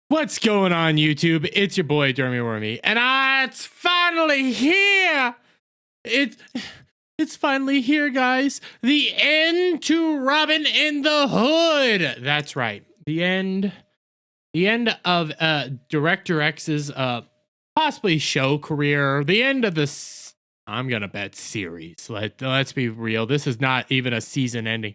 What's going on, YouTube? It's your boy Dermy Wormy, and it's finally here. It's finally here, guys. The end to Robyn in the Hood. That's right. The end of Director X's possibly show career. The end of this. I'm gonna bet series. Let's be real. This is not even a season ending.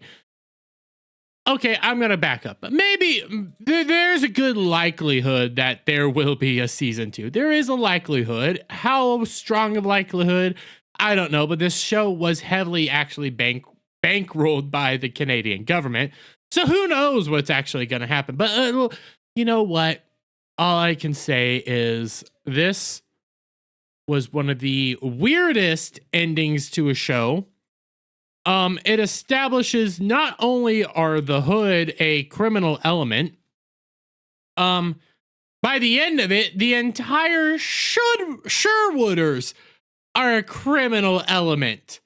Okay, I'm going to back up. Maybe there's a good likelihood that there will be a season 2. There is a likelihood. How strong of likelihood? I don't know, but this show was heavily actually bankrolled by the Canadian government. So who knows what's actually going to happen. But you know what? All I can say is this was one of the weirdest endings to a show. It establishes not only are the Hood a criminal element, by the end of it, the entire Sherwooders are a criminal element.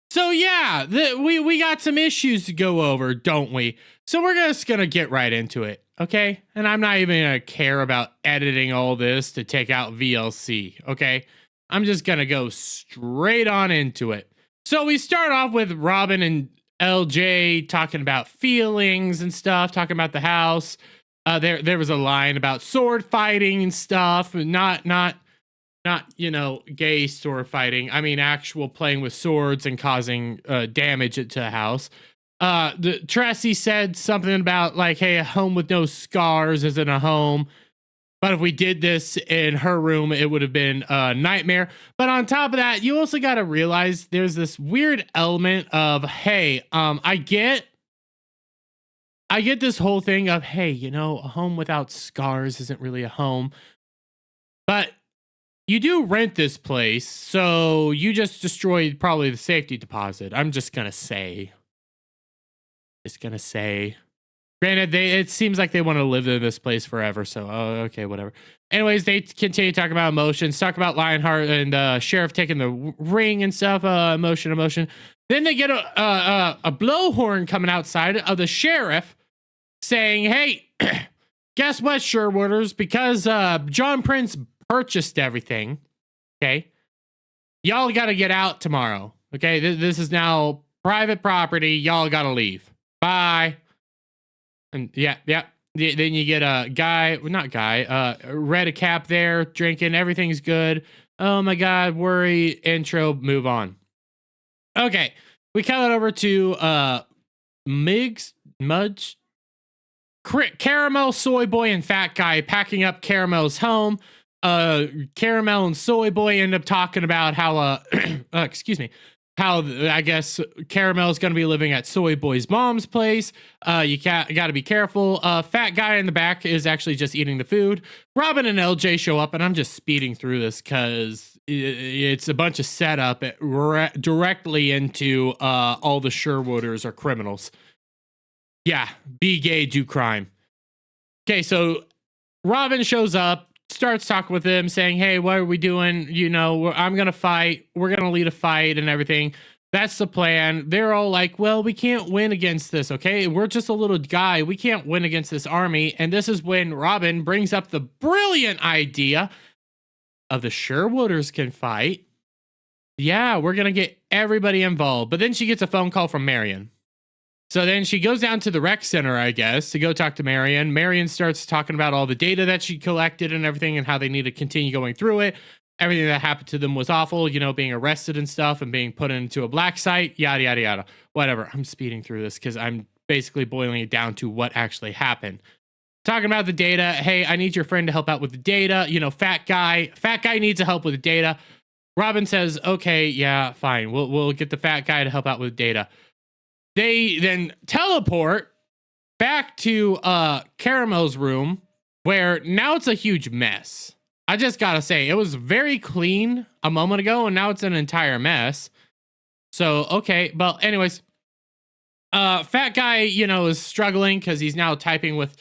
So yeah, we got some issues to go over, don't we? So we're just gonna get right into it, okay? And I'm not even gonna care about editing all this to take out VLC, okay? I'm just gonna go straight on into it. So we start off with Robyn and LJ talking about feelings and stuff, talking about the house. There was a line about sword fighting and stuff, not you know, gay sword fighting. I mean, actual playing with swords and causing damage to a house. Tracy said something about like, hey, a home with no scars isn't a home. But if we did this in her room, it would have been a nightmare. But on top of that, you also got to realize there's this weird element of, hey, I get this whole thing of, hey, you know, a home without scars isn't really a home. But you do rent this place, so you just destroyed probably the safety deposit. I'm just going to say. Granted, it seems like they want to live in this place forever, so okay, whatever. Anyways, they continue talking about emotions, talk about Lionheart and Sheriff taking the ring and stuff, emotion. Then they get a blowhorn coming outside of the sheriff saying, hey, guess what, Sherwooders? Because John Prince purchased everything, okay? Y'all got to get out tomorrow, okay? This is now private property. Y'all got to leave. Bye. And yeah. Then you get a red cap there, drinking. Everything's good. Oh my God, worry, intro, move on. Okay, we cut it over to Caramel, Soy Boy, and Fat Guy packing up Caramel's home. Caramel and Soy Boy end up talking about how how I guess Caramel's going to be living at Soy Boy's mom's place. You got to be careful. Fat Guy in the back is actually just eating the food. Robyn and LJ show up, and I'm just speeding through this because it's a bunch of setup directly into all the Sherwooders are criminals. Yeah, be gay, do crime. Okay, so Robyn shows up. Starts talking with him, saying, hey, what are we doing? You know, I'm going to fight. We're going to lead a fight and everything. That's the plan. They're all like, well, we can't win against this, okay? We're just a little guy. We can't win against this army. And this is when Robyn brings up the brilliant idea of the Sherwooders can fight. Yeah, we're going to get everybody involved. But then she gets a phone call from Marion. So then she goes down to the rec center, I guess, to go talk to Marion. Marion starts talking about all the data that she collected and everything and how they need to continue going through it. Everything that happened to them was awful, you know, being arrested and stuff and being put into a black site, yada, yada, yada. Whatever. I'm speeding through this because I'm basically boiling it down to what actually happened. Talking about the data. Hey, I need your friend to help out with the data. You know, Fat Guy needs help with the data. Robyn says, okay, yeah, fine. We'll get the Fat Guy to help out with data. They then teleport back to Caramel's room, where now it's a huge mess. I just gotta say, it was very clean a moment ago, and now it's an entire mess. So, okay, well, anyways, Fat Guy, you know, is struggling because he's now typing with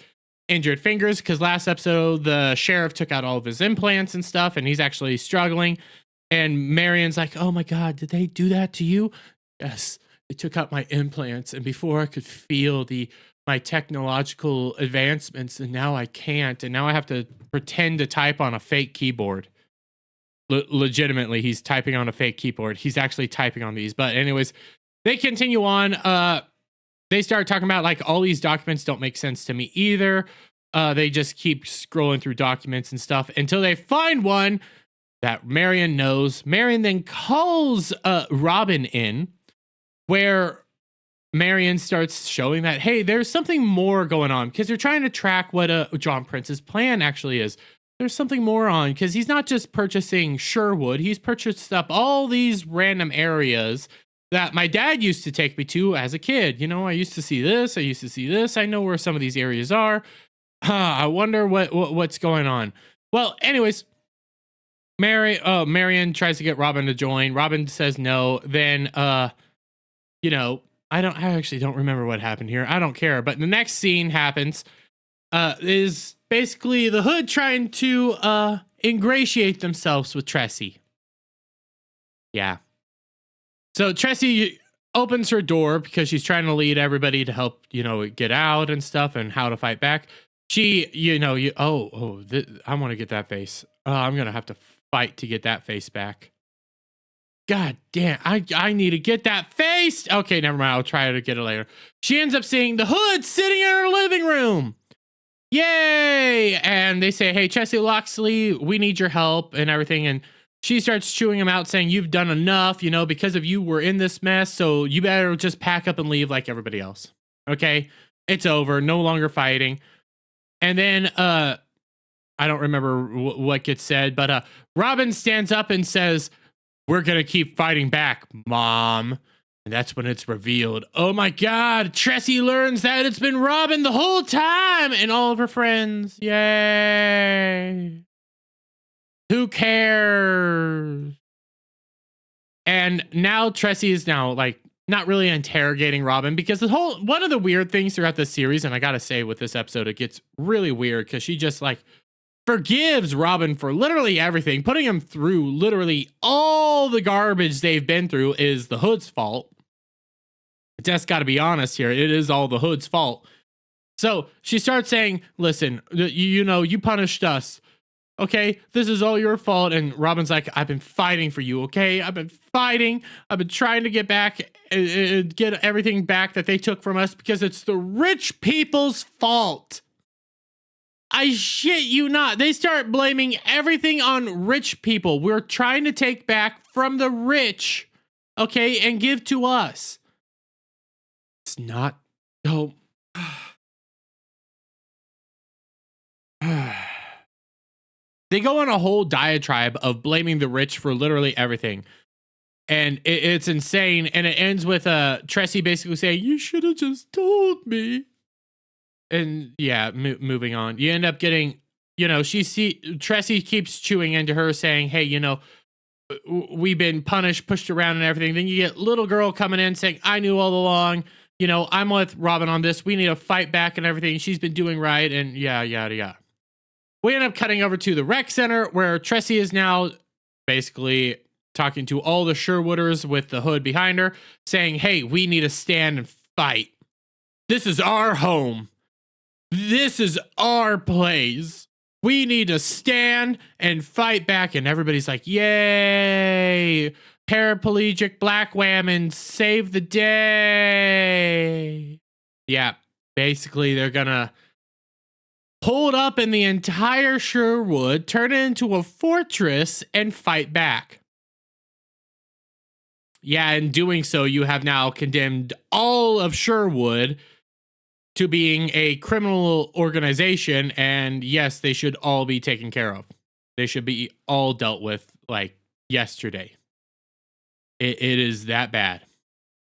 injured fingers, because last episode, the sheriff took out all of his implants and stuff, and he's actually struggling. And Marion's like, oh my God, did they do that to you? Yes. They took out my implants, and before I could feel my technological advancements, and now I can't, and now I have to pretend to type on a fake keyboard. Legitimately, he's typing on a fake keyboard. He's actually typing on these. But anyways, they continue on. They start talking about like all these documents don't make sense to me either. They just keep scrolling through documents and stuff until they find one that Marion knows. Marion then calls Robyn in, where Marion starts showing that, hey, there's something more going on, because they're trying to track what John Prince's plan actually is. There's something more on, because he's not just purchasing Sherwood. He's purchased up all these random areas that my dad used to take me to as a kid. You know, I used to see this. I used to see this. I know where some of these areas are. I wonder what's going on. Well, anyways, Marion tries to get Robyn to join. Robyn says no. Then, you know, I actually don't remember what happened here. I don't care. But the next scene happens. Is basically the Hood trying to ingratiate themselves with Tressie. Yeah. So Tressie opens her door because she's trying to lead everybody to help, you know, get out and stuff and how to fight back. She, you know, I want to get that face. I'm going to have to fight to get that face back. God damn, I need to get that face. Okay, never mind. I'll try to get it later. She ends up seeing the Hood sitting in her living room. Yay! And they say, hey, Tressie Loxley, we need your help and everything. And she starts chewing him out, saying, you've done enough, you know, because of you, we're in this mess. So you better just pack up and leave like everybody else. Okay? It's over. No longer fighting. And then, I don't remember what gets said, but Robyn stands up and says, we're going to keep fighting back, Mom. And that's when it's revealed. Oh my God, Tressie learns that it's been Robyn the whole time and all of her friends. Yay. Who cares? And now Tressie is now like not really interrogating Robyn, because one of the weird things throughout the series, and I got to say with this episode, it gets really weird because she just like forgives Robyn for literally everything. Putting him through literally all the garbage they've been through is the Hood's fault. Just got to be honest here. It is all the Hood's fault. So she starts saying, listen, you know, you punished us. Okay, this is all your fault. And Robyn's like, I've been fighting for you, okay? I've been fighting. I've been trying to get back, get everything back that they took from us, because it's the rich people's fault. I shit you not. They start blaming everything on rich people. We're trying to take back from the rich, okay, and give to us. It's not. No. They go on a whole diatribe of blaming the rich for literally everything. And it's insane. And it ends with Tressie basically saying, you should have just told me. And yeah, moving on. You end up getting, you know, Tressie keeps chewing into her, saying, hey, you know, we've been punished, pushed around and everything. Then you get little girl coming in saying, I knew all along, you know, I'm with Robyn on this. We need to fight back and everything. She's been doing right. And yeah, yada, yada. We end up cutting over to the rec center, where Tressie is now basically talking to all the Sherwooders with the Hood behind her, saying, hey, we need to stand and fight. This is our home. This is our place. We need to stand and fight back. And everybody's like, yay. Paraplegic black women save the day. Yeah, basically they're gonna hold up in the entire Sherwood, turn it into a fortress, and fight back. Yeah, in doing so, you have now condemned all of Sherwood to being a criminal organization, and yes, they should all be taken care of. They should be all dealt with like yesterday. It is that bad.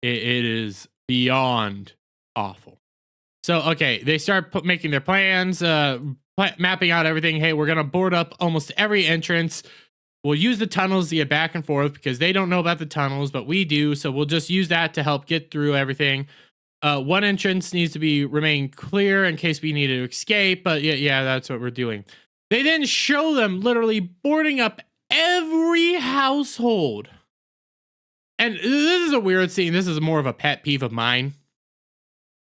It is beyond awful. So, okay, they start making their plans, mapping out everything. Hey, we're going to board up almost every entrance. We'll use the tunnels to get back and forth, because they don't know about the tunnels, but we do. So we'll just use that to help get through everything. One entrance needs to remain clear in case we need to escape. But yeah, that's what we're doing. They then show them literally boarding up every household. And this is a weird scene. This is more of a pet peeve of mine.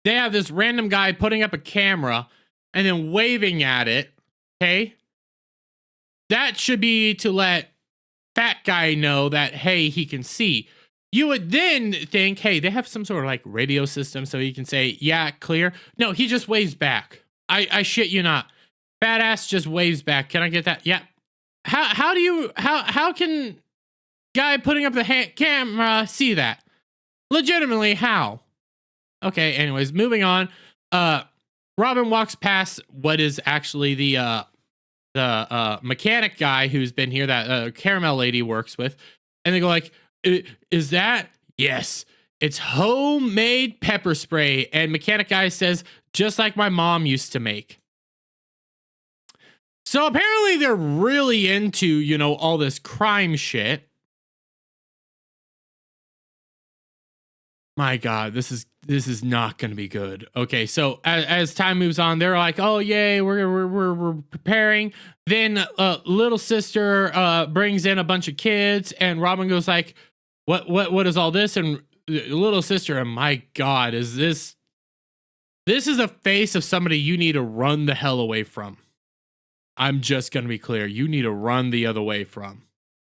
they have this random guy putting up a camera and then waving at it. Okay. That should be to let fat guy know that, hey, he can see. You would then think, hey, they have some sort of like radio system so he can say, yeah, clear. No, he just waves back. I shit you not. Fat ass just waves back. Can I get that? Yeah. How can guy putting up the camera see that? Legitimately, how? Okay, anyways, moving on. Robyn walks past what is actually the mechanic guy who's been here that Carmel lady works with, and they go like, is that? Yes, it's homemade pepper spray. And mechanic guy says, just like my mom used to make. So apparently they're really into, you know, all this crime shit. My God, this is not going to be good. Okay, so as time moves on, they're like, "Oh yay, we're preparing." Then little sister brings in a bunch of kids, and Robyn goes like, "What is all this?" And little sister, and my God, is this? This is a face of somebody you need to run the hell away from. I'm just going to be clear. You need to run the other way from.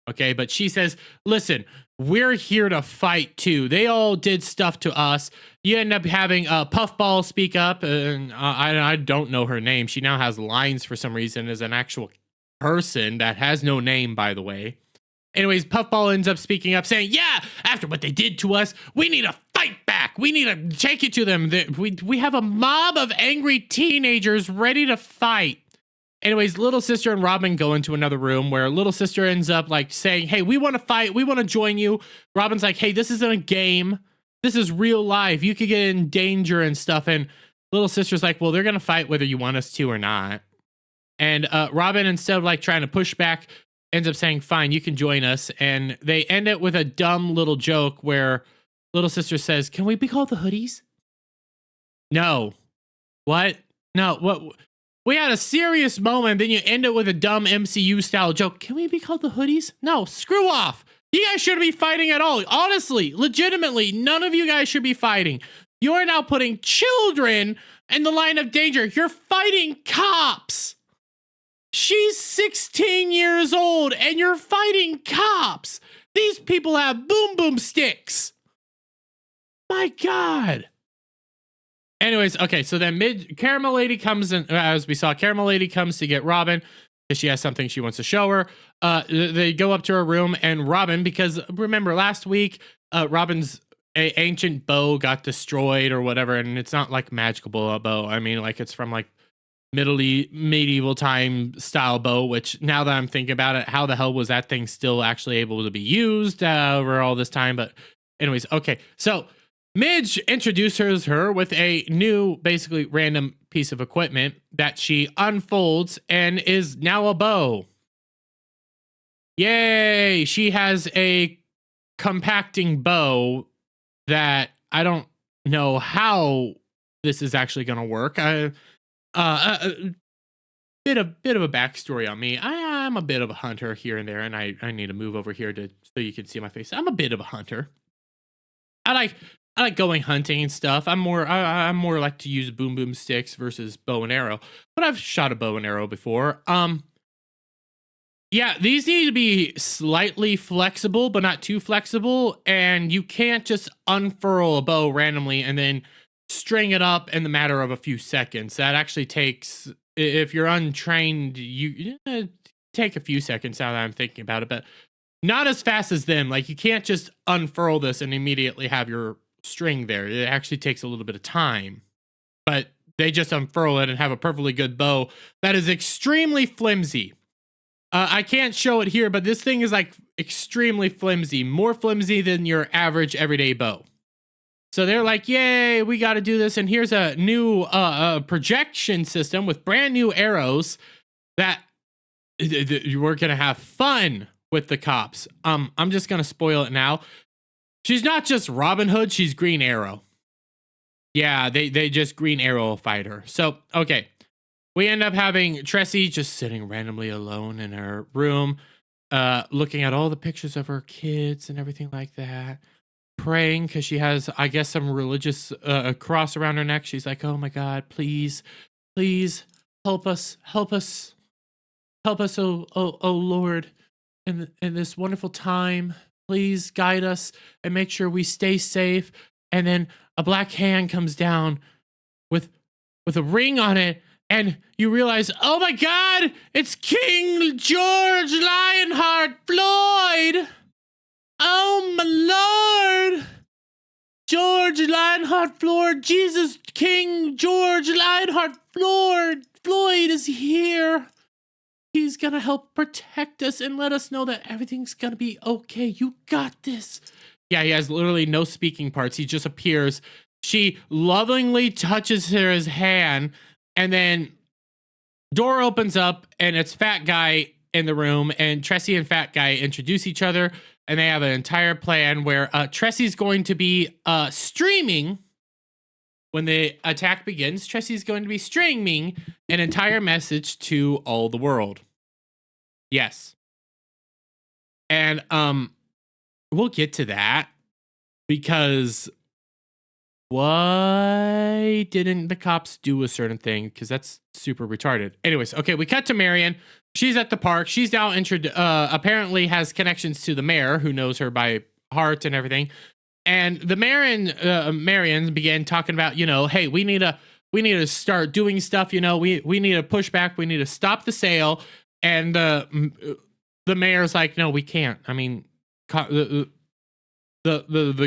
Okay, but she says, listen, we're here to fight too. They all did stuff to us. You end up having Puffball speak up, and I don't know her name. She now has lines for some reason as an actual person that has no name, by the way. Anyways, Puffball ends up speaking up, saying, yeah, after what they did to us, we need to fight back. We need to take it to them. We have a mob of angry teenagers ready to fight. Anyways, little sister and Robyn go into another room where little sister ends up like saying, hey, we want to fight. We want to join you. Robyn's like, hey, this isn't a game. This is real life. You could get in danger and stuff. And little sister's like, well, they're going to fight whether you want us to or not. And Robyn, instead of like trying to push back, ends up saying, fine, you can join us. And they end it with a dumb little joke where little sister says, can we be called the Hoodies? No. What? No. What? We had a serious moment, then you end it with a dumb MCU style joke. Can we be called the Hoodies? No, screw off. You guys shouldn't be fighting at all. Honestly, legitimately, none of you guys should be fighting. You are now putting children in the line of danger. You're fighting cops. She's 16 years old and you're fighting cops. These people have boom boom sticks. My God. Anyways, okay, so then Carmel lady comes in, as we saw, Carmel lady comes to get Robyn because she has something she wants to show her. They go up to her room, and Robyn, because remember last week, Robyn's ancient bow got destroyed or whatever, and it's not like magical bow. I mean, like it's from like medieval time style bow, which now that I'm thinking about it, how the hell was that thing still actually able to be used over all this time? But anyways, okay, so Midge introduces her with a new, basically random piece of equipment that she unfolds and is now a bow. Yay! She has a compacting bow that I don't know how this is actually going to work. Bit of a backstory on me. I'm a bit of a hunter here and there, and I need to move over here so you can see my face. I'm a bit of a hunter. I like going hunting and stuff. I'm more like to use boom boom sticks versus bow and arrow. But I've shot a bow and arrow before. Yeah, these need to be slightly flexible, but not too flexible. And you can't just unfurl a bow randomly and then string it up in the matter of a few seconds. That actually takes, if you're untrained, you take a few seconds now that I'm thinking about it, but not as fast as them. Like you can't just unfurl this and immediately have your string there. It actually takes a little bit of time, but they just unfurl it and have a perfectly good bow that is extremely flimsy. I can't show it here, but this thing is like extremely flimsy, more flimsy than your average everyday bow. So they're like, yay, we got to do this. And here's a new projection system with brand new arrows that we're going to have fun with the cops. I'm just going to spoil it now. She's not just Robin Hood, she's Green Arrow. Yeah, they just Green Arrow fight her. So, okay. We end up having Tressie just sitting randomly alone in her room, looking at all the pictures of her kids and everything like that. praying because she has, I guess, some religious cross around her neck. She's like, oh my God, please, please help us, help us, help us, oh Lord, in this wonderful time. Please guide us and make sure we stay safe. And then a black hand comes down with a ring on it, and you realize, oh my God, it's King George Lionheart Floyd. Oh my Lord. George Lionheart Floyd, Jesus King George Lionheart Floyd is here. He's gonna help protect us and let us know that everything's gonna be okay. You got this. Yeah, he has literally no speaking parts. He just appears. She lovingly touches his hand, and then door opens up, and it's Fat Guy in the room, and Tressie and Fat Guy introduce each other, and they have an entire plan where Tressie's going to be streaming. When the attack begins, Tressie's going to be streaming an entire message to all the world. Yes. And we'll get to that, because why didn't the cops do a certain thing? Because that's super retarded. Anyways, okay, we cut to Marion. She's at the park. She's now apparently has connections to the mayor, who knows her by heart and everything. And the Marion began talking about, hey, we need to start doing stuff. We need to push back. We need to stop the sale. And the mayor's like, no, we can't. I mean, the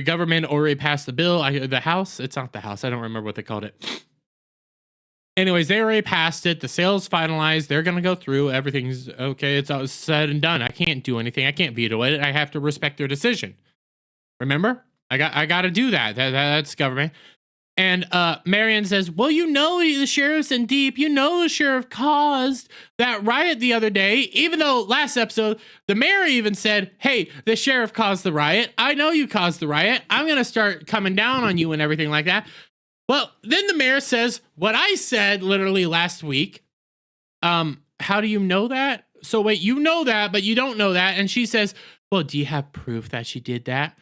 government already passed the bill. The House, it's not the House. I don't remember what they called it. Anyways, they already passed it. The sale's finalized. They're going to go through. Everything's okay. It's all said and done. I can't do anything. I can't veto it. I have to respect their decision. Remember? I got to do that. That's government. And Marion says, well, the sheriff's in deep. The sheriff caused that riot the other day, even though last episode, the mayor even said, hey, the sheriff caused the riot. I know you caused the riot. I'm going to start coming down on you and everything like that. Well, then the mayor says what I said literally last week. How do you know that? So wait, you know that, but you don't know that. And she says, well, do you have proof that she did that?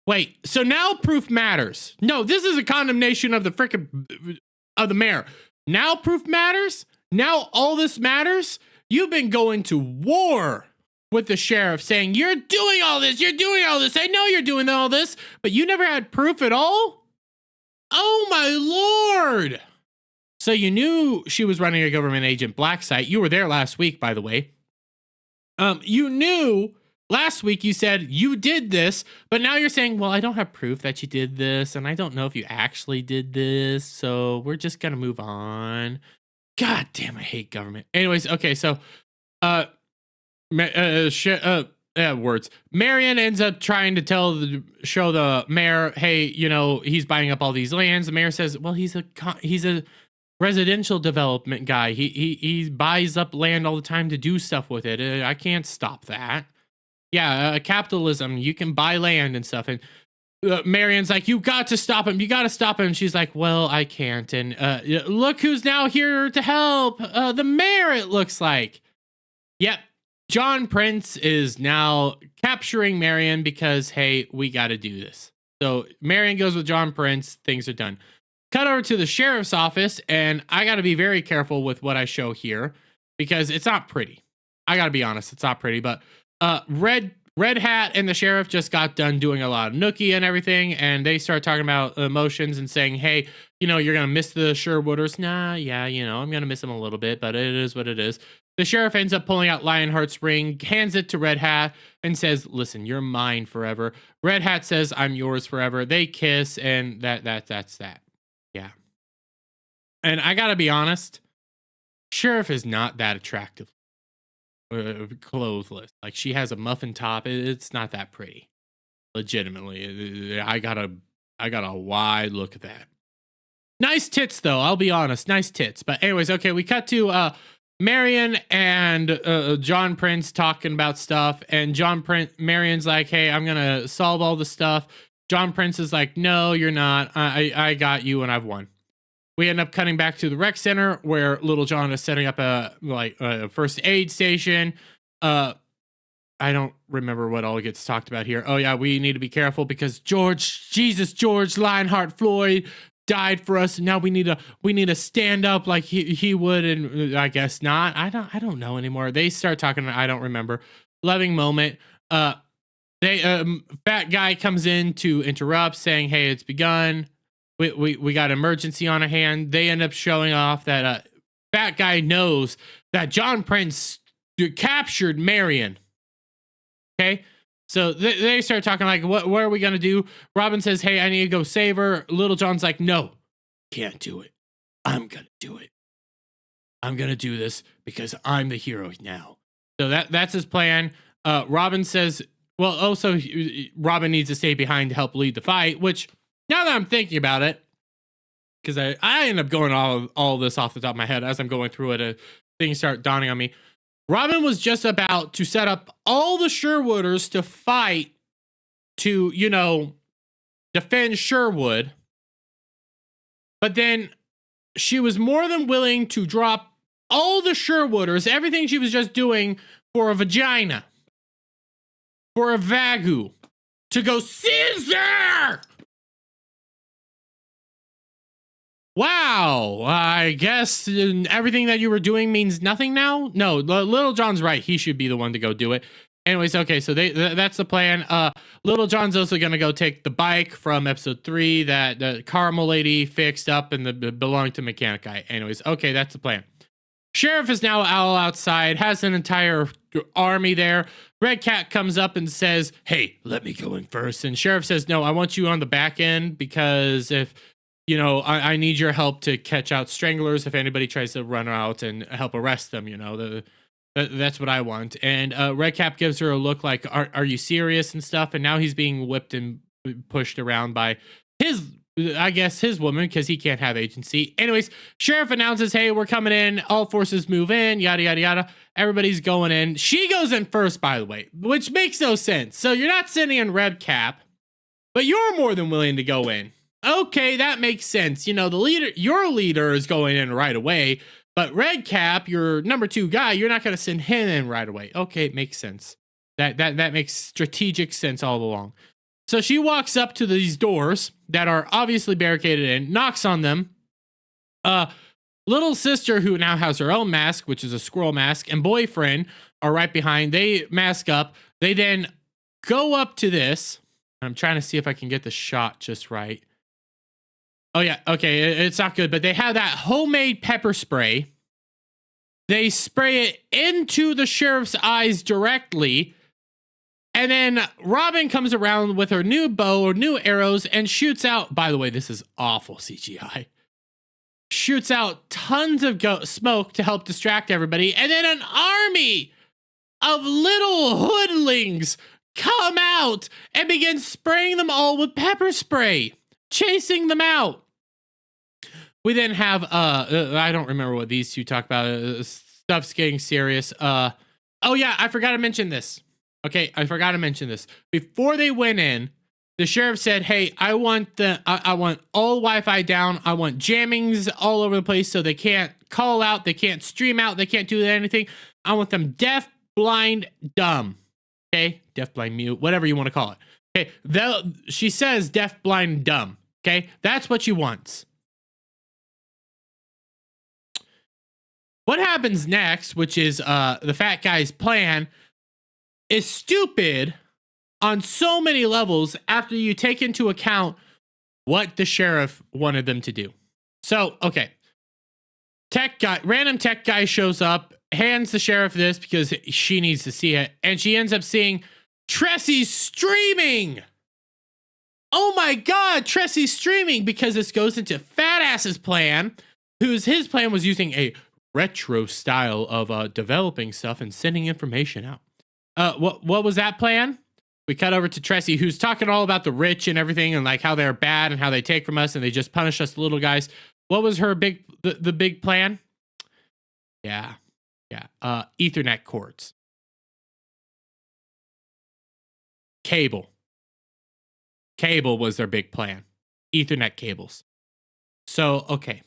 Wait, so now proof matters. No, this is a condemnation of the mayor. Now proof matters? Now all this matters? You've been going to war with the sheriff saying, you're doing all this. I know you're doing all this, but you never had proof at all? Oh my Lord. So you knew she was running a government agent black site. You were there last week, by the way. You knew last week you said you did this, but now you're saying, well, I don't have proof that you did this, and I don't know if you actually did this, so we're just gonna move on. God damn, I hate government. Anyways, okay, so words. Marion ends up trying to show the mayor, hey, he's buying up all these lands. The mayor says, well, he's a residential development guy. He buys up land all the time to do stuff with it. I can't stop that. Yeah, capitalism. You can buy land and stuff. And Marion's like, you got to stop him. You got to stop him. She's like, well, I can't. And look who's now here to help. The mayor, it looks like. Yep. John Prince is now capturing Marion because, hey, we got to do this. So Marion goes with John Prince. Things are done. Cut over to the sheriff's office, and I got to be very careful with what I show here because it's not pretty. I got to be honest, it's not pretty. But Red Hat and the sheriff just got done doing a lot of nookie and everything, and they start talking about emotions and saying, hey, you're going to miss the Sherwooders. Nah, yeah, I'm going to miss them a little bit, but it is what it is. The sheriff ends up pulling out Lionheart's ring, hands it to Red Hat, and says, listen, you're mine forever. Red Hat says, I'm yours forever. They kiss, and that's that. Yeah. And I got to be honest, sheriff is not that attractive. Clothless. Like, she has a muffin top. It's not that pretty. Legitimately. I got a wide look at that. Nice tits, though. I'll be honest. Nice tits. But anyways, okay, we cut to Marion and John Prince talking about stuff, and Marion's like, hey, I'm gonna solve all the stuff. John Prince is like, no, you're not. I got you, and I've won. We end up cutting back to the rec center where Little John is setting up a first aid station. I don't remember what all gets talked about here. Oh yeah, we need to be careful because George Lionheart Floyd died for us, and now we need to stand up like he would, and I guess not. I don't know anymore. They start talking. I don't remember. Loving moment. They fat guy comes in to interrupt, saying, "Hey, it's begun. We got emergency on our hand." They end up showing off that fat guy knows that John Prince captured Marion. Okay, so they start talking like, what are we gonna do? Robyn says, "Hey, I need to go save her." Little John's like, "No, can't do it. I'm gonna do it. I'm gonna do this because I'm the hero now." So that's his plan. Robyn says, well, also Robyn needs to stay behind to help lead the fight, which now that I'm thinking about it, because I end up going all this off the top of my head as I'm going through it, things start dawning on me. Robyn was just about to set up all the Sherwooders to fight to, defend Sherwood. But then she was more than willing to drop all the Sherwooders, everything she was just doing for a vagina, for a Vagu, to go Caesar! Wow, I guess everything that you were doing means nothing now? No, Little John's right. He should be the one to go do it. Anyways, okay, so that's the plan. Little John's also going to go take the bike from episode 3 that the Carmel lady fixed up and belonged to Mechanic Guy. Anyways, okay, that's the plan. Sheriff is now all outside, has an entire army there. Red Cat comes up and says, "Hey, let me go in first." And Sheriff says, "No, I want you on the back end because if... I need your help to catch out stranglers if anybody tries to run out and help arrest them. That's what I want." And Red Cap gives her a look like, are you serious and stuff? And now he's being whipped and pushed around by his woman, because he can't have agency. Anyways, Sheriff announces, "Hey, we're coming in. All forces move in, yada, yada, yada." Everybody's going in. She goes in first, by the way, which makes no sense. So you're not sending in Red Cap, but you're more than willing to go in. Okay, that makes sense. Your leader is going in right away, but Red Cap, your number 2 guy, you're not going to send him in right away. Okay, it makes sense. That makes strategic sense all along. So she walks up to these doors that are obviously barricaded in, knocks on them. Little sister, who now has her own mask, which is a squirrel mask, and boyfriend are right behind. They mask up. They then go up to this. I'm trying to see if I can get the shot just right. Oh, yeah. Okay. It's not good, but they have that homemade pepper spray. They spray it into the sheriff's eyes directly. And then Robyn comes around with her new bow or new arrows and shoots out. By the way, this is awful CGI. Shoots out tons of smoke to help distract everybody. And then an army of little hoodlings come out and begin spraying them all with pepper spray, chasing them out. We then have, I don't remember what these two talk about. Stuff's getting serious. Oh yeah, I forgot to mention this. Okay, I forgot to mention this. Before they went in, the sheriff said, "Hey, I want all Wi-Fi down. I want jammings all over the place so they can't call out, they can't stream out, they can't do anything. I want them deaf, blind, dumb." Okay, deaf, blind, mute, whatever you want to call it. Okay, she says deaf, blind, dumb. Okay, that's what she wants. What happens next, which is the fat guy's plan, is stupid on so many levels after you take into account what the sheriff wanted them to do. So, okay. Random tech guy shows up, hands the sheriff this because she needs to see it, and she ends up seeing Tressy's streaming. Oh my God, Tressy's streaming, because this goes into Fat Ass's plan, his plan was using a retro style of developing stuff and sending information out. What was that plan? We cut over to Tressy, who's talking all about the rich and everything, and like how they're bad and how they take from us and they just punish us little guys. What was her the big plan? Yeah. Ethernet cords. Cable was their big plan. Ethernet cables. So, okay.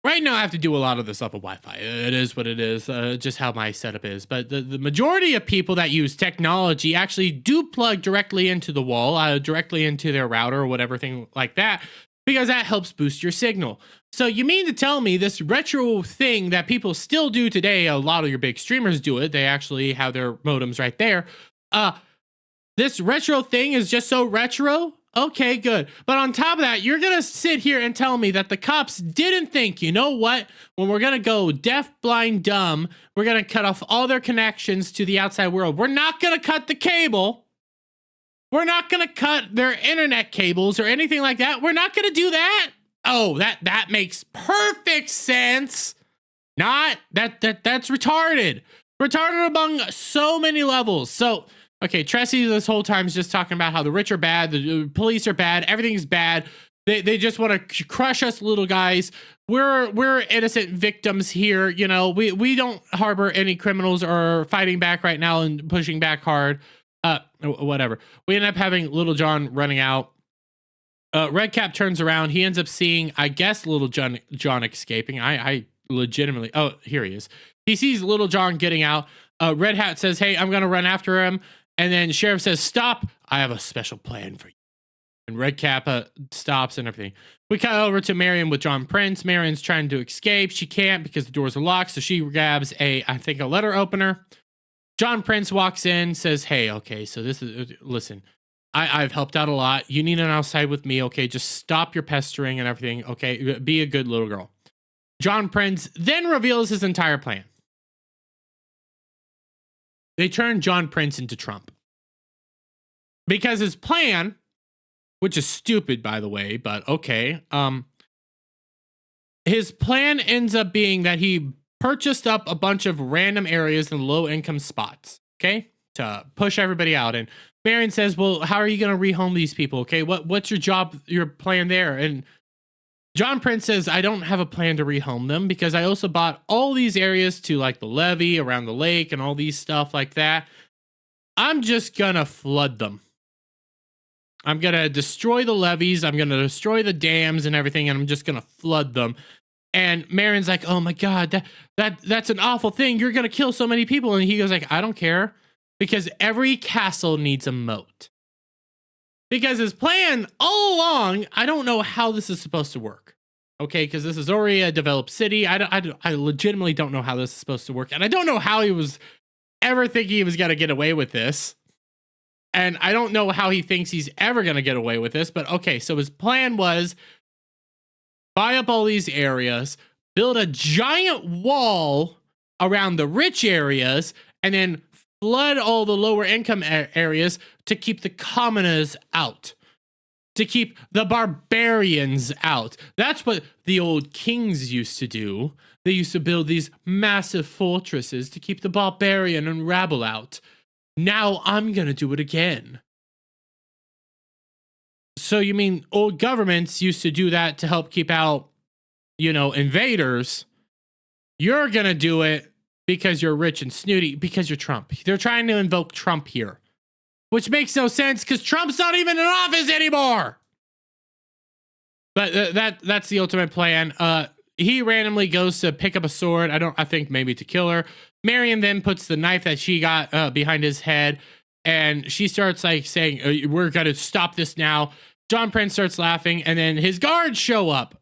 Right now, I have to do a lot of this off of Wi-Fi. It is what it is, just how my setup is. But the majority of people that use technology actually do plug directly into the wall, directly into their router or whatever thing like that, because that helps boost your signal. So you mean to tell me this retro thing that people still do today, a lot of your big streamers do it, they actually have their modems right there. This retro thing is just so retro? Okay, good. But on top of that, you're going to sit here and tell me that the cops didn't think, you know what? When we're going to go deaf, blind, dumb, we're going to cut off all their connections to the outside world. We're not going to cut the cable. We're not going to cut their internet cables or anything like that. We're not going to do that. Oh, that makes perfect sense. That's retarded. Retarded among so many levels. So, okay, Tressie this whole time is just talking about how the rich are bad, the police are bad, everything's bad. They just want to crush us little guys. We're innocent victims here. You know, we don't harbor any criminals or fighting back right now and pushing back hard. Whatever. We end up having Little John running out. Redcap turns around. He ends up seeing, I guess, Little John escaping. I legitimately, oh, here he is. He sees Little John getting out. Red Hat says, hey, I'm going to run after him. And then Sheriff says, stop. I have a special plan for you. And Redcap stops and everything. We cut over to Marion with John Prince. Marion's trying to escape. She can't because the doors are locked. So she grabs I think a letter opener. John Prince walks in, says, hey, okay, so this is, listen, I've helped out a lot. You need an outside with me. Okay, just stop your pestering and everything. Okay, be a good little girl. John Prince then reveals his entire plan. They turn John Prince into Trump. Because his plan, which is stupid, by the way, but okay. His plan ends up being that he purchased up a bunch of random areas in low-income spots, okay, to push everybody out. And Marion says, well, how are you going to rehome these people, okay? What's your job, your plan there? And John Prince says, I don't have a plan to rehome them because I also bought all these areas to like the levee around the lake and all these stuff like that. I'm just going to flood them. I'm going to destroy the levees. I'm going to destroy the dams and everything. And I'm just going to flood them. And Marion's like, oh my God, that's an awful thing. You're going to kill so many people. And he goes like, I don't care because every castle needs a moat. Because his plan all along, I don't know how this is supposed to work. Okay, because this is already a developed city. I legitimately don't know how this is supposed to work. And I don't know how he was ever thinking he was going to get away with this. And I don't know how he thinks he's ever going to get away with this. But okay, so his plan was buy up all these areas, build a giant wall around the rich areas, and then flood all the lower income areas to keep the commoners out, to keep the barbarians out. That's what the old kings used to do. They used to build these massive fortresses to keep the barbarian and rabble out. Now I'm going to do it again. So you mean old governments used to do that to help keep out, you know, invaders? You're going to do it because you're rich and snooty, because you're Trump. They're trying to invoke Trump here, which makes no sense because Trump's not even in office anymore. But that's the ultimate plan. He randomly goes to pick up a sword. I think maybe to kill her. Marion then puts the knife that she got behind his head. And she starts like saying, we're going to stop this now. John Prince starts laughing and then his guards show up.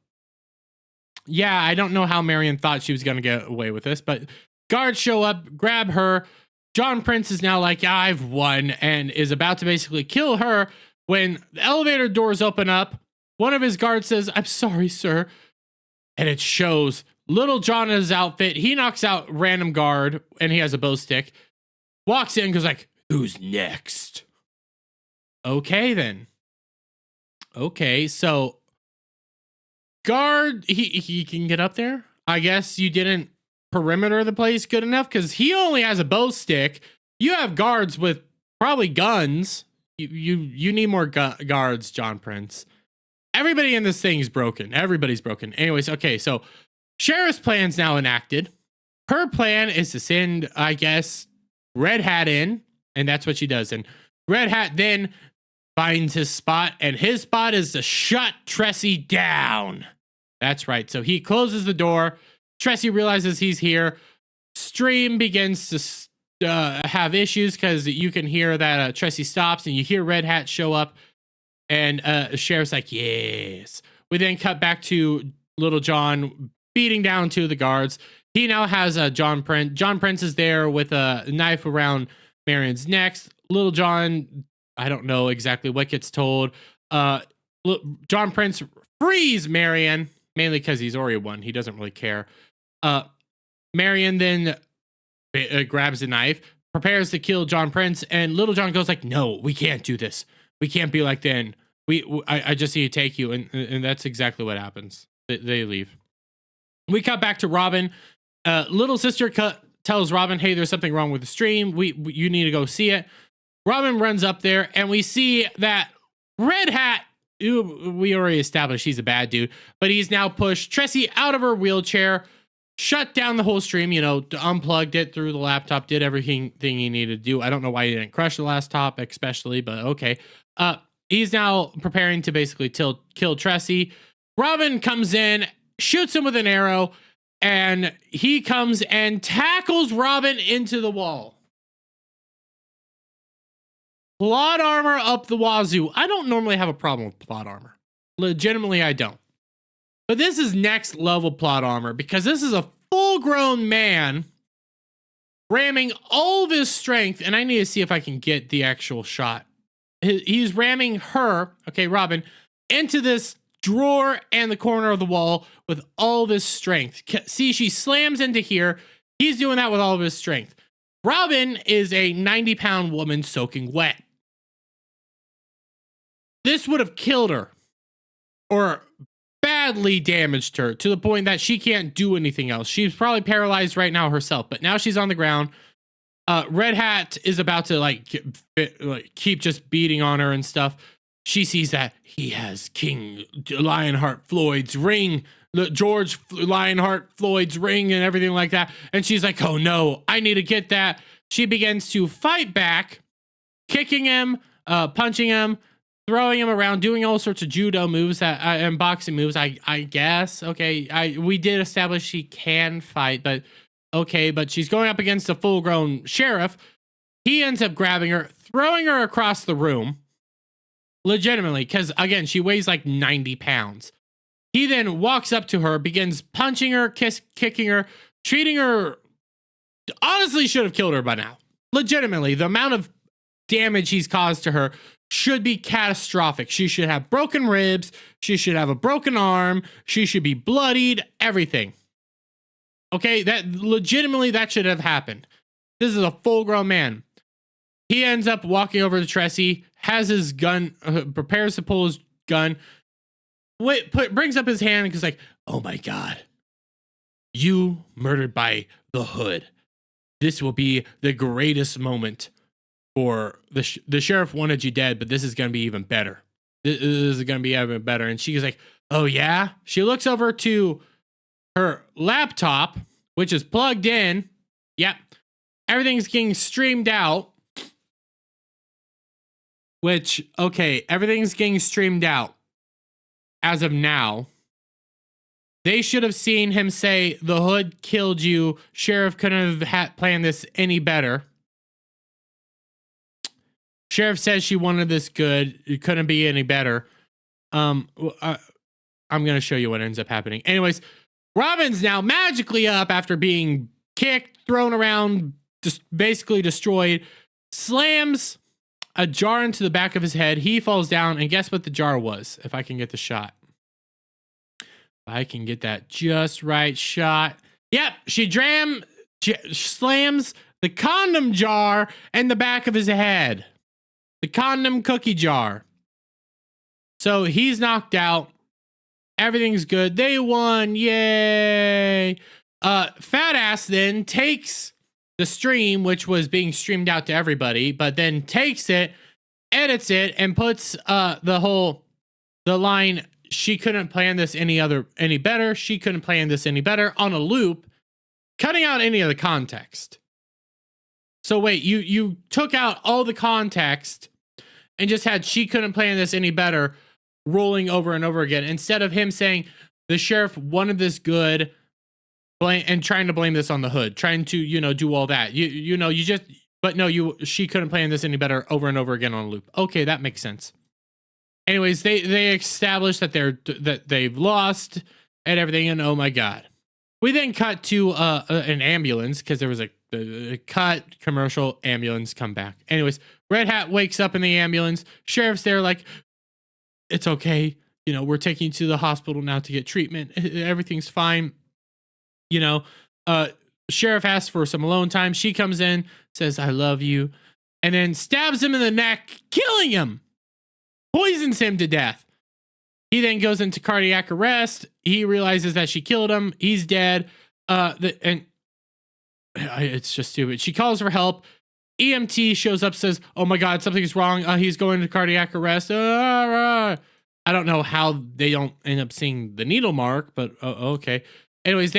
Yeah, I don't know how Marion thought she was going to get away with this, but guards show up, grab her. John Prince is now like, yeah, I've won, and is about to basically kill her when the elevator doors open up. One of his guards says, I'm sorry, sir. And it shows Little John in his outfit. He knocks out random guard and he has a bow stick. Walks in, goes like, who's next? Okay, then. Okay, so guard, he can get up there. I guess you didn't perimeter the place good enough because he only has a bow stick. You have guards with probably guns. You need more guards, John Prince. Everybody in this thing is broken. Everybody's broken. Anyways, okay, so Sheriff's plan's now enacted. Her plan is to send, I guess, Red Hat in, and that's what she does. And Red Hat then finds his spot, and his spot is to shut Tressie down. That's right. So he closes the door. Tressie realizes he's here. Stream begins to have issues because you can hear that Tressie stops and you hear Red Hat show up. And Sheriff's like, yes. We then cut back to Little John beating down two of the guards. He now has John Prince. John Prince is there with a knife around Marion's neck. Little John, I don't know exactly what gets told. John Prince frees Marion, mainly because he's already won. He doesn't really care. Marion then grabs a knife, prepares to kill John Prince, and Little John goes like, no, we can't do this. We can't be like then. I just need to take you. And that's exactly what happens. They leave. We cut back to Robyn. Little sister tells Robyn, hey, there's something wrong with the stream. You need to go see it. Robyn runs up there and we see that Red Hat, we already established he's a bad dude, but he's now pushed Tressie out of her wheelchair, shut down the whole stream, unplugged it through the laptop, did everything he needed to do. I don't know why he didn't crush the laptop especially, but okay. He's now preparing to basically kill Tressie. Robyn comes in, shoots him with an arrow, and he comes and tackles Robyn into the wall. Plot armor up the wazoo. I don't normally have a problem with plot armor. Legitimately, I don't. But this is next level plot armor because this is a full-grown man ramming all of his strength, and I need to see if I can get the actual shot. He's ramming her, okay, Robyn, into this drawer and the corner of the wall with all this strength. See, she slams into here. He's doing that with all of his strength. Robyn is a 90-pound woman soaking wet. This would have killed her or badly damaged her to the point that she can't do anything else. She's probably paralyzed right now herself, but now she's on the ground. Red Hat is about to keep just beating on her and stuff. She sees that he has King Lionheart Floyd's ring, George Lionheart Floyd's ring and everything like that. And she's like, oh no, I need to get that. She begins to fight back, kicking him, punching him, throwing him around, doing all sorts of judo moves and boxing moves, I guess. Okay, we did establish she can fight, but okay, but she's going up against a full-grown sheriff. He ends up grabbing her, throwing her across the room. Legitimately, because again, she weighs like 90 pounds. He then walks up to her, begins punching her, kicking her, treating her. Honestly, should have killed her by now. Legitimately, the amount of damage he's caused to her should be catastrophic. She should have broken ribs. She should have a broken arm. She should be bloodied, everything. Okay, that should have happened. This is a full-grown man. He ends up walking over to Tressie, has his gun, prepares to pull his gun, brings up his hand and goes like, oh my God, you murdered by the Hood. This will be the greatest moment for the sheriff wanted you dead, but this is going to be even better. This is going to be even better. And she's like, oh yeah? She looks over to her laptop, which is plugged in. Yep. Everything's getting streamed out. Which, okay, everything's getting streamed out as of now. They should have seen him say, the Hood killed you. Sheriff couldn't have planned this any better. Sheriff says she wanted this good. It couldn't be any better. I'm going to show you what ends up happening. Anyways, Robyn's now magically up after being kicked, thrown around, just basically destroyed, slams a jar into the back of his head. He falls down, and guess what the jar was? If I can get the shot. If I can get that just right shot. Yep, she slams the condom jar in the back of his head. The condom cookie jar. So he's knocked out. Everything's good. They won. Yay. Fat ass then takes the stream, which was being streamed out to everybody, but then takes it, edits it, and puts the line, she couldn't plan this any better. She couldn't plan this any better on a loop, cutting out any of the context. So wait, you took out all the context and just had she couldn't plan this any better rolling over and over again, instead of him saying the sheriff wanted this good, and trying to blame this on the hood, trying to, do all that. But no, she couldn't plan this any better over and over again on a loop. Okay, that makes sense. Anyways, they established that they've lost and everything, and oh my god. We then cut to an ambulance because there was a cut commercial ambulance come back. Anyways, Red Hat wakes up in the ambulance. Sheriff's there like, it's okay. We're taking you to the hospital now to get treatment. Everything's fine. Sheriff asks for some alone time. She comes in, says, I love you, and then stabs him in the neck, killing him. Poisons him to death. He then goes into cardiac arrest. He realizes that she killed him. He's dead. It's just stupid. She calls for help. EMT shows up, says, oh my God, something's wrong. He's going into cardiac arrest. I don't know how they don't end up seeing the needle mark, but okay. Anyways,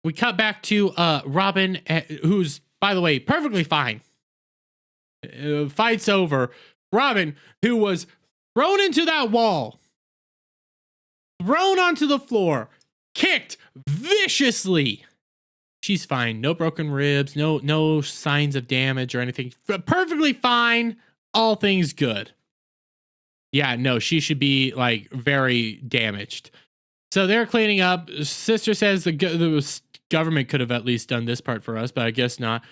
we cut back to Robyn, who's, by the way, perfectly fine. Fight's over. Robyn, who was thrown into that wall, thrown onto the floor, kicked viciously. She's fine. No broken ribs, no signs of damage or anything. Perfectly fine. All things good. Yeah, no, she should be like very damaged. So they're cleaning up. Sister says the government could have at least done this part for us, but I guess not.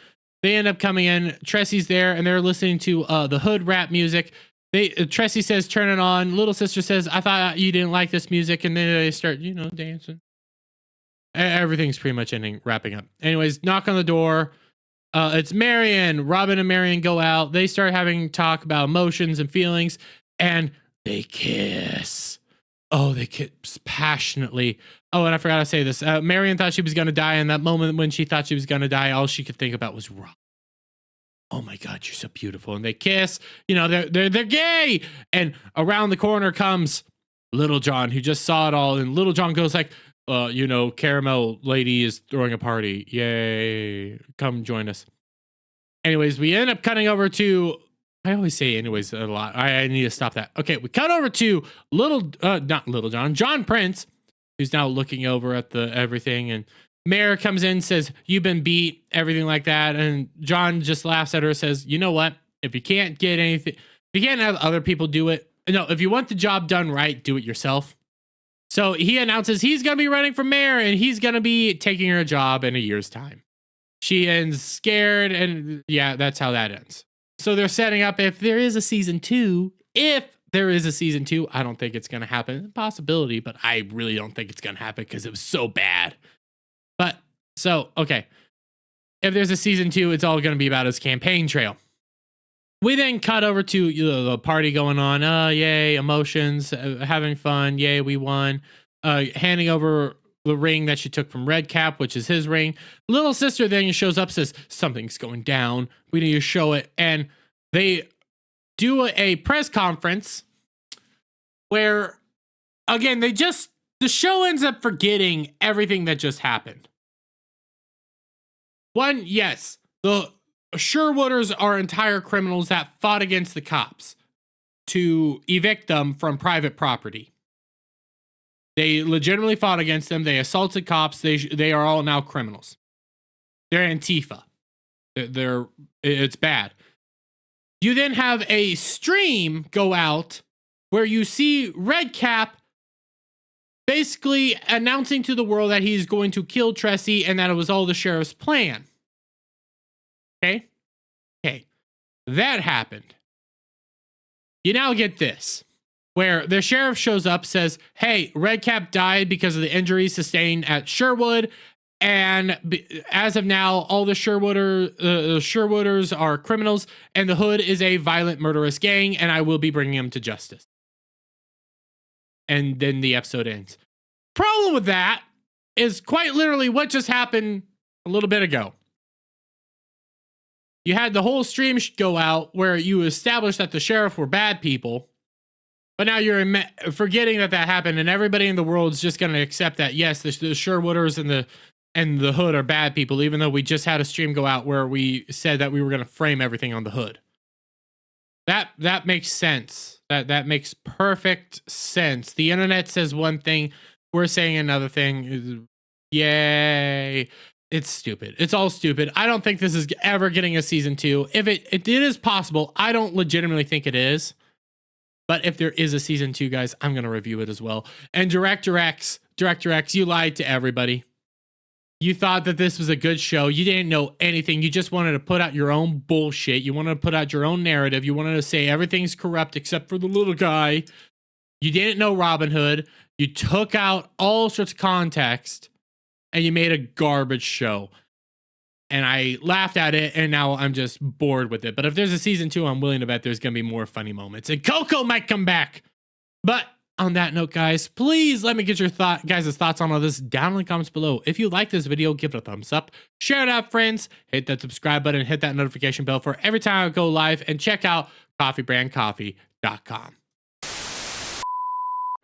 They end up coming in. Tressy's there, and they're listening to the hood rap music. Tressy says, turn it on. Little sister says, I thought you didn't like this music. And then they start, dancing. Everything's pretty much wrapping up. Anyways, knock on the door. It's Marion. Robyn and Marion go out. They start having talk about emotions and feelings, and they kiss. Oh, they kiss passionately. Oh, and I forgot to say this. Marion thought she was going to die. And that moment when she thought she was going to die, all she could think about was Robyn. Oh my God, you're so beautiful. And they kiss. They're gay. And around the corner comes Little John, who just saw it all. And Little John goes like, Carmel lady is throwing a party. Yay. Come join us. Anyways, we end up cutting over to, I always say anyways a lot. I need to stop that. Okay, we cut over to not Little John, John Prince, who's now looking over at everything. And Mayor comes in, says, you've been beat, everything like that. And John just laughs at her, says, you know what? If you can't get anything, if you can't have other people do it, no, if you want the job done right, do it yourself. So he announces he's going to be running for mayor, and he's going to be taking her job in a year's time. She ends scared, and yeah, that's how that ends. So they're setting up if there is a season 2. If there is a season 2, I don't think it's going to happen. Possibility, but I really don't think it's going to happen because it was so bad. But so, okay. If there's a season 2, it's all going to be about his campaign trail. We then cut over to the party going on. Yay, emotions, having fun. Yay, we won. Handing over the ring that she took from Red Cap, which is his ring. Little sister then shows up, says, something's going down. We need to show it. And they do a press conference where, again, the show ends up forgetting everything that just happened. One, yes, the Sherwooders are entire criminals that fought against the cops to evict them from private property. They legitimately fought against them. They assaulted cops. They are all now criminals. They're Antifa. It's bad. You then have a stream go out where you see Red Cap basically announcing to the world that he's going to kill Tressy and that it was all the sheriff's plan. Okay? That happened. You now get this, where the sheriff shows up, says, hey, Red Cap died because of the injuries sustained at Sherwood, and as of now, all the Sherwooders are criminals, and the Hood is a violent, murderous gang, and I will be bringing them to justice. And then the episode ends. Problem with that is quite literally what just happened a little bit ago. You had the whole stream go out where you established that the sheriff were bad people, but now you're forgetting that happened, and everybody in the world is just going to accept that, yes, the Sherwooders and the Hood are bad people, even though we just had a stream go out where we said that we were going to frame everything on the Hood. That makes sense. That makes perfect sense. The internet says one thing, we're saying another thing. Yay. It's stupid. It's all stupid. I don't think this is ever getting a season 2. If it is possible, I don't legitimately think it is. But if there is a season 2, guys, I'm going to review it as well. And Director X, you lied to everybody. You thought that this was a good show. You didn't know anything. You just wanted to put out your own bullshit. You wanted to put out your own narrative. You wanted to say everything's corrupt except for the little guy. You didn't know Robin Hood. You took out all sorts of context and you made a garbage show. And I laughed at it, and now I'm just bored with it. But if there's a season 2, I'm willing to bet there's going to be more funny moments. And CoCo might come back. But on that note, guys, please let me get your guys' thoughts on all this down in the comments below. If you like this video, give it a thumbs up. Share it out, friends. Hit that subscribe button. Hit that notification bell for every time I go live. And check out coffeebrandcoffee.com.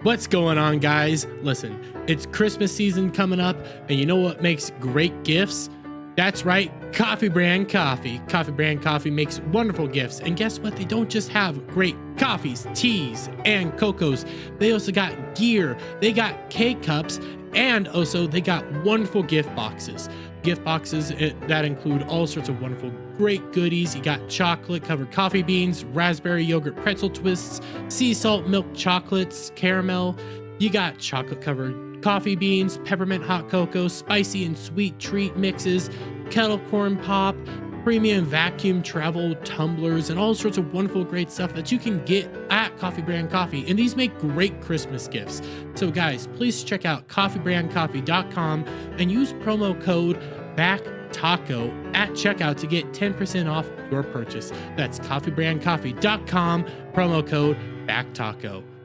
What's going on, guys? Listen, it's Christmas season coming up. And you know what makes great gifts? That's right, Coffee Brand Coffee. Coffee Brand Coffee makes wonderful gifts. And guess what? They don't just have great coffees, teas, and cocos. They also got gear. They got K-Cups. And also, they got wonderful gift boxes. Gift boxes that include all sorts of wonderful, great goodies. You got chocolate-covered coffee beans, raspberry yogurt pretzel twists, sea salt milk chocolates, caramel. You got chocolate-covered coffee beans, peppermint hot cocoa, spicy and sweet treat mixes, kettle corn pop, premium vacuum travel tumblers, and all sorts of wonderful great stuff that you can get at Coffee Brand Coffee. And these make great Christmas gifts. So guys, please check out coffeebrandcoffee.com and use promo code BACKTACO at checkout to get 10% off your purchase. That's coffeebrandcoffee.com, promo code BACKTACO.